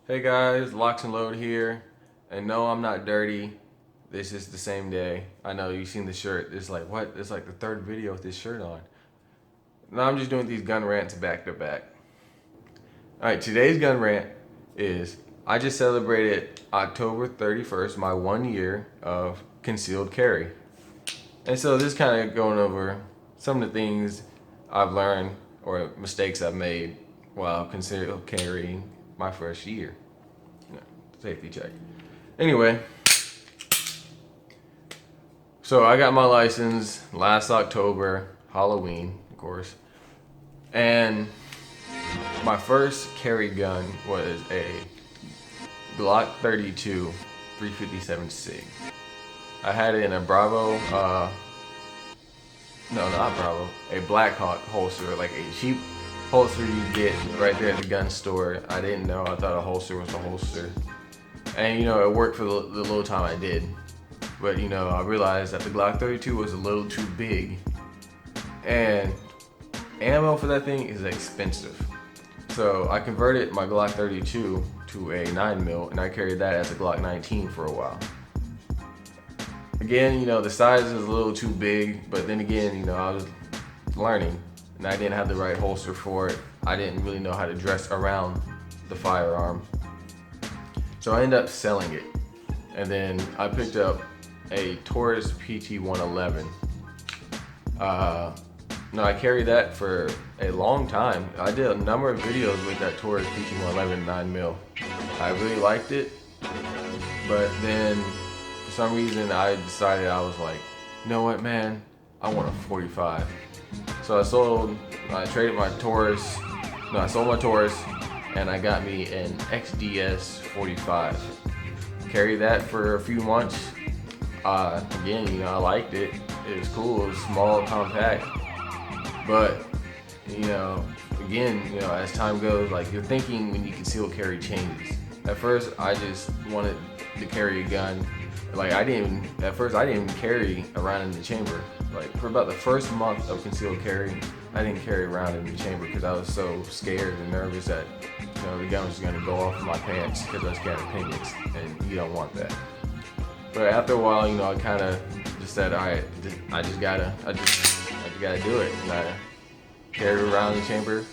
Hey guys, LocsNLoad here. And no, I'm not dirty. This is the same day. I know you've seen the shirt. It's like, what? It's like the third video with this shirt on. No, I'm just doing these gun rants back to back. Alright, today's gun rant is I just celebrated October 31st, my 1 year of concealed carry. And so this kind of going over some of the things I've learned or mistakes I've made while concealed carrying my first year. Safety check. Anyway, so I got my license last October, Halloween, of course, and my first carry gun was a Glock 32 357 SIG. I had it in a Bravo, no, not Bravo, a Blackhawk holster, like a cheap holster you get right there at the gun store. I didn't know. I thought a holster was a holster. And it worked for the little time I did. But I realized that the Glock 32 was a little too big. And ammo for that thing is expensive. So I converted my Glock 32 to a 9mm, and I carried that as a Glock 19 for a while. Again, the size is a little too big, but then again, I was learning and I didn't have the right holster for it. I didn't really know how to dress around the firearm. So I ended up selling it. And then I picked up a Taurus PT-111. I carried that for a long time. I did a number of videos with that Taurus PT-111 9mm. I really liked it, but then for some reason I decided, I was like, you know what, man, I want a 45. So I traded my Taurus, I sold my Taurus, and I got me an XDS 45. Carried that for a few months. Again, I liked it. It was cool. It was small, compact. But again, as time goes, like, your thinking when you conceal carry changes. At first, I just wanted to carry a gun. Like, at first I didn't even carry around in the chamber. Like, for about the first month of concealed carry, I didn't carry around in the chamber because I was so scared and nervous that the gun was going to go off in my pants because I was carrying opinions, and you don't want that. But after a while, I kind of just said, all right, I just gotta do it. And I carried around the chamber,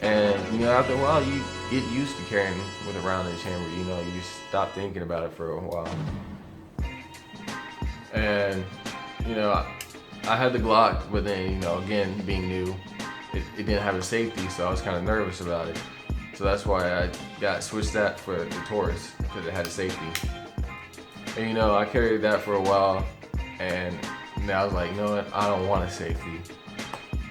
and after a while, you get used to carrying with around in the chamber. You stop thinking about it for a while. And I had the Glock, but then again, being new, it didn't have a safety, so I was kind of nervous about it. So that's why I got switched that for the Taurus, because it had a safety. And I carried that for a while, and now I was like, I don't want a safety,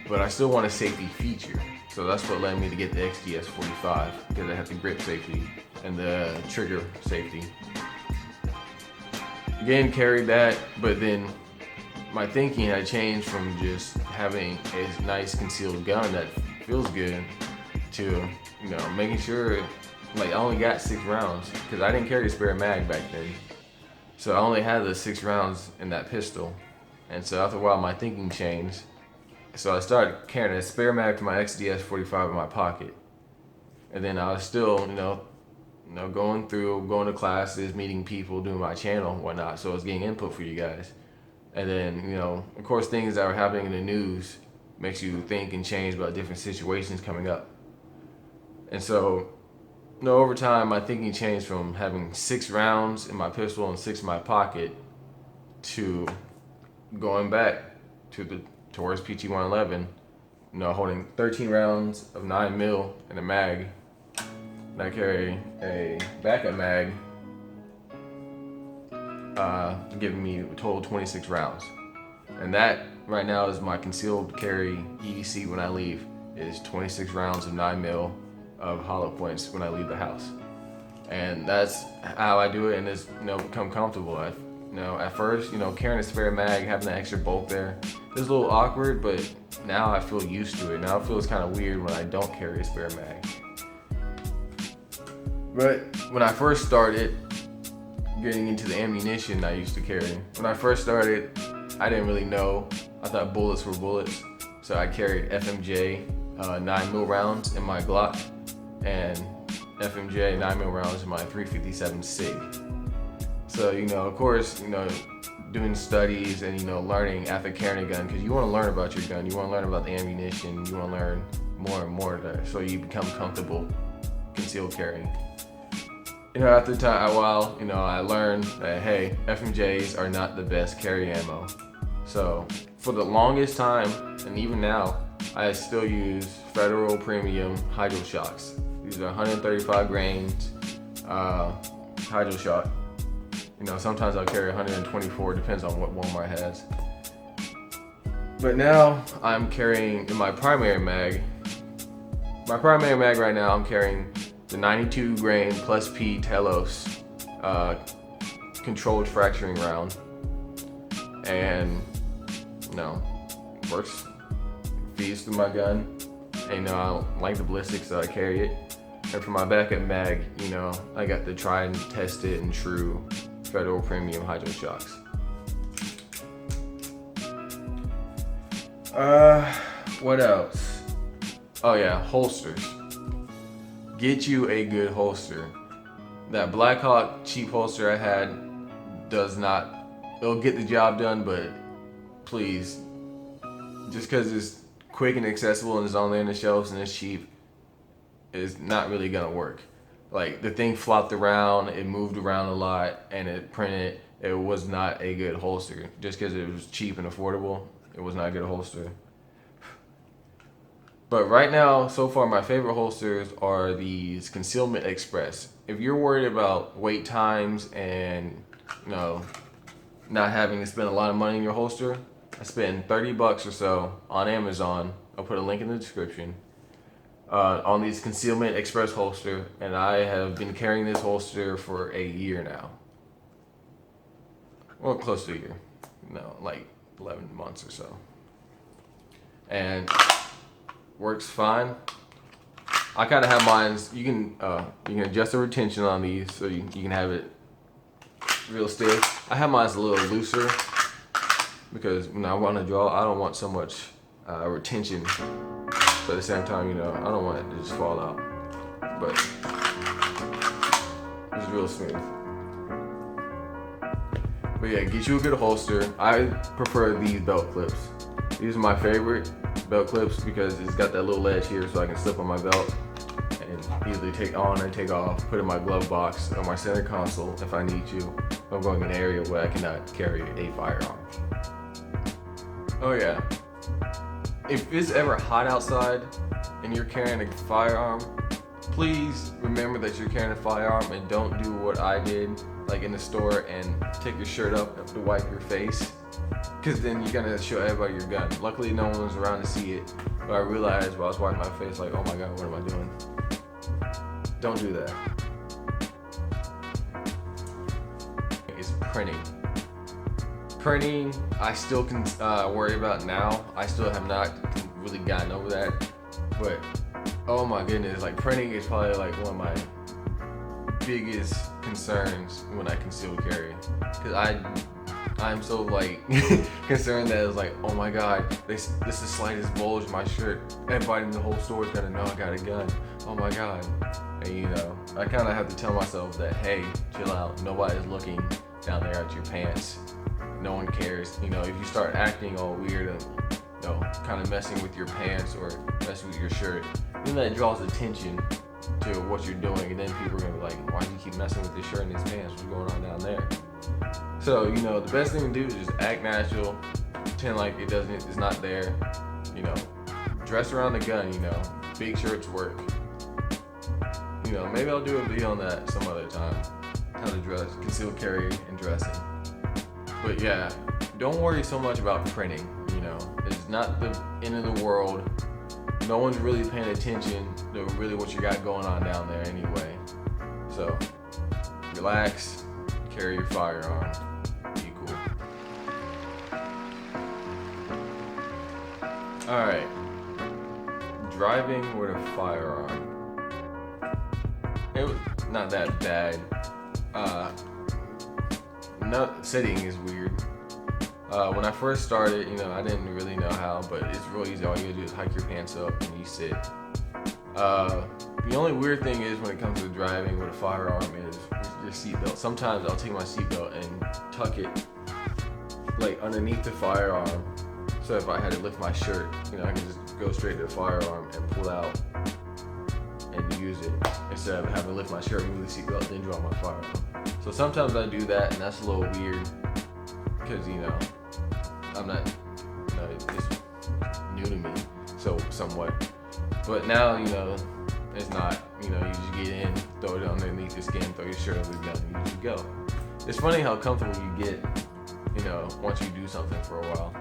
but I still want a safety feature. So that's what led me to get the XDS 45, because it had the grip safety and the trigger safety. Again, carried that, but then my thinking had changed from just having a nice concealed gun that feels good to making sure, like, I only got 6 rounds because I didn't carry a spare mag back then. So I only had the 6 rounds in that pistol. And so after a while, my thinking changed. So I started carrying a spare mag for my XDS 45 in my pocket. And then I was still, going to classes, meeting people, doing my channel and whatnot. So I was getting input for you guys. And then, of course, things that were happening in the news makes you think and change about different situations coming up. And so, over time, my thinking changed from having 6 rounds in my pistol and 6 in my pocket to going back to the Taurus PT-111, holding 13 rounds of 9mm in a mag. And I carry a backup mag, giving me a total of 26 rounds. And that right now is my concealed carry EDC when I leave, is 26 rounds of 9mm of hollow points when I leave the house. And that's how I do it, and it's become comfortable. At first, carrying a spare mag, having that extra bolt there, it's a little awkward, but now I feel used to it. Now it feels kind of weird when I don't carry a spare mag. But when I first started getting into the ammunition I used to carry, when I first started, I didn't really know. I thought bullets were bullets. So I carried FMJ 9mm rounds in my Glock, and FMJ 9mm rounds in my 357 SIG. So, of course, doing studies and, learning after carrying a gun, because you want to learn about your gun, you want to learn about the ammunition, you want to learn more and more there, so you become comfortable concealed carrying. After a while, I learned that, hey, FMJs are not the best carry ammo. So for the longest time, and even now, I still use Federal Premium Hydro Shocks. These are 135 grains Hydro Shock. Sometimes I'll carry 124, depends on what Walmart has. But now I'm carrying in my primary mag. My primary mag right now, I'm carrying the 92 grain plus P Telos controlled fracturing round, and works, feeds through my gun, and I like the ballistics, so I carry it. And for my backup mag, I got the tried and tested and true Federal Premium Hydro Shocks. What else? Oh yeah, holsters. Get you a good holster. That Blackhawk cheap holster I had it'll get the job done, but please, just because it's quick and accessible and it's on there in the shelves and it's cheap, it's not really gonna work. Like, the thing flopped around, it moved around a lot, and it printed. It was not a good holster. Just because it was cheap and affordable, it was not a good holster. But right now, so far, my favorite holsters are these Concealment Express. If you're worried about wait times and, not having to spend a lot of money in your holster, I spent $30 or so on Amazon. I'll put a link in the description. On these Concealment Express holster, and I have been carrying this holster for a year now. Well, close to a year. Like 11 months or so. And works fine. I kind of have mine. You can adjust the retention on these, so you can have it real stiff. I have mine a little looser because when I want to draw, I don't want so much retention. But at the same time, I don't want it to just fall out. But it's real smooth. But yeah, get you a good holster. I prefer these belt clips. These are my favorite belt clips because it's got that little ledge here, so I can slip on my belt and easily take on or take off, put in my glove box or my center console if I need to. If I'm going in an area where I cannot carry a firearm. Oh yeah. If it's ever hot outside and you're carrying a firearm, please remember that you're carrying a firearm and don't do what I did, like in the store, and take your shirt up to wipe your face, because then you're gonna show everybody your gun. Luckily, no one was around to see it, but I realized while I was wiping my face, like, oh my god, what am I doing? Don't do that. It's printing. Printing, I still can worry about now. I still have not really gotten over that, but oh my goodness, like printing is probably like one of my biggest concerns when I conceal carry, because I'm so like concerned that it's like, oh my god, this is the slightest bulge in my shirt, everybody in the whole store is gonna know I got a gun. Oh my god. And I kind of have to tell myself that, hey, chill out, nobody's looking down there at your pants. No one cares. If you start acting all weird and kind of messing with your pants or messing with your shirt, then that draws attention to what you're doing, and then people are gonna be like, why do you keep messing with this shirt and these pants? What's going on down there? So the best thing to do is just act natural, pretend like it's not there. Dress around the gun. Big shirts work. Maybe I'll do a video on that some other time, how to dress, concealed carry and dressing. But yeah, don't worry so much about printing. It's not the end of the world. No one's really paying attention to really what you got going on down there anyway. So relax, carry your firearm, be cool. Alright, driving with a firearm. It was not that bad. Sitting is weird. When I first started, I didn't really know how, but it's real easy. All you gotta do is hike your pants up and you sit. The only weird thing is when it comes to driving with a firearm is your seatbelt. Sometimes I'll take my seatbelt and tuck it like underneath the firearm. So if I had to lift my shirt, you know, I can just go straight to the firearm and pull out and use it instead of having to lift my shirt, move the seatbelt, then draw my firearm. So sometimes I do that, and that's a little weird because, you know, I'm not, you know, it's new to me, so somewhat. But now, you know, it's not, you know, you just get in, throw it underneath your skin, throw your shirt over the gun, and you just go. It's funny how comfortable you get, you know, once you do something for a while.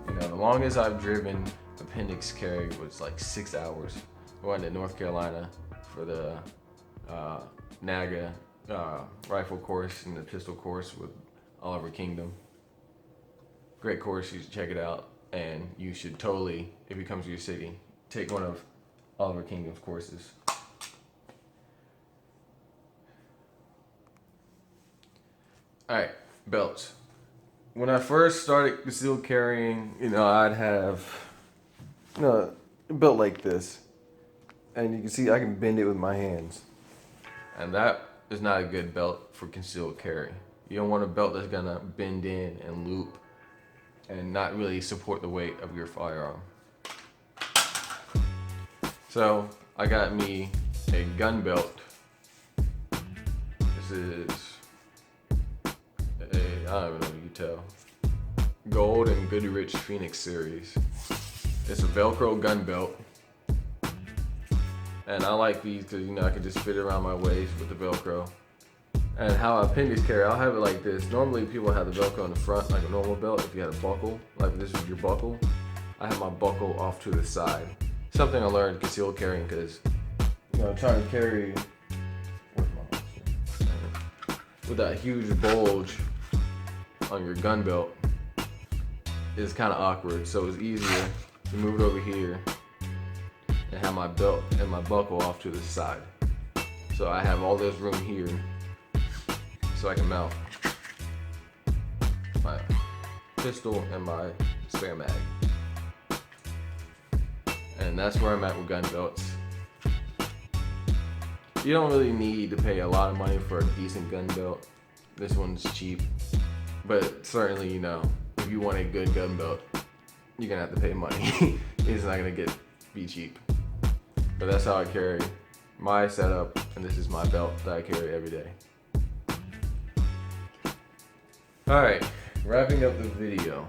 You know, the longest I've driven appendix carry was like 6 hours. I went to North Carolina for the NAGA rifle course and the pistol course with Oliver Kingdom. Great course, you should check it out. And you should totally, if you come to your city, take one of Oliver Kingdom's courses. Alright, belts. When I first started concealed carrying, you know, I'd have, you know, a belt like this. And you can see I can bend it with my hands. And that is not a good belt for concealed carry. You don't want a belt that's gonna bend in and loop and not really support the weight of your firearm. So I got me a gun belt. This is I don't even know if you can tell. Gold and Goodrich Phoenix series. It's a Velcro gun belt. And I like these because, you know, I can just fit it around my waist with the Velcro. And how I appendix carry, I'll have it like this. Normally people have the Velcro in the front like a normal belt. If you had a buckle, like this is your buckle, I have my buckle off to the side. Something I learned concealed carrying because, you know, trying to carry with that huge bulge on your gun belt is kind of awkward. So it's easier to move it over here and have my belt and my buckle off to the side. So I have all this room here so I can mount my pistol and my spare mag. And that's where I'm at with gun belts. You don't really need to pay a lot of money for a decent gun belt. This one's cheap. But certainly, you know, if you want a good gun belt, you're gonna have to pay money. It's not gonna be cheap. But that's how I carry my setup, and this is my belt that I carry every day. Alright, wrapping up the video.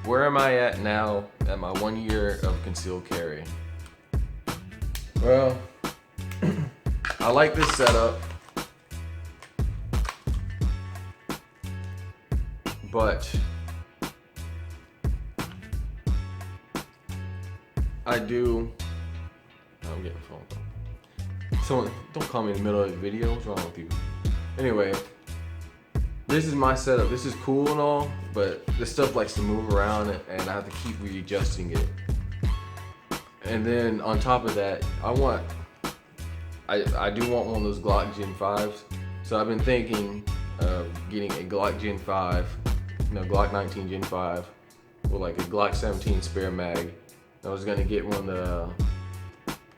Where am I at now at my 1 year of concealed carry? Well, I like this setup, but I'm getting a phone call. Someone, don't call me in the middle of the video. What's wrong with you? Anyway, this is my setup. This is cool and all, but this stuff likes to move around and I have to keep readjusting it. And then on top of that, I do want one of those Glock Gen 5s. So I've been thinking of getting a Glock Gen 5, Glock 19 Gen 5, with like a Glock 17 spare mag. I was gonna get one of the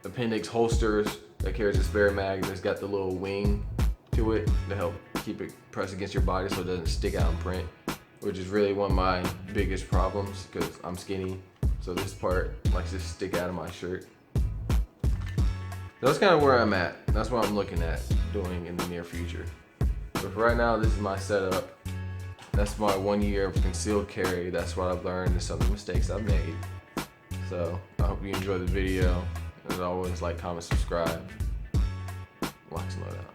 appendix holsters that carries a spare mag that's got the little wing to it to help keep it pressed against your body so it doesn't stick out in print, which is really one of my biggest problems because I'm skinny. So this part likes to stick out of my shirt. That's kind of where I'm at. That's what I'm looking at doing in the near future. But for right now, this is my setup. That's my 1 year of concealed carry. That's what I've learned and some of the mistakes I've made. So I hope you enjoyed the video. As always, like, comment, subscribe. LocsNLoad out.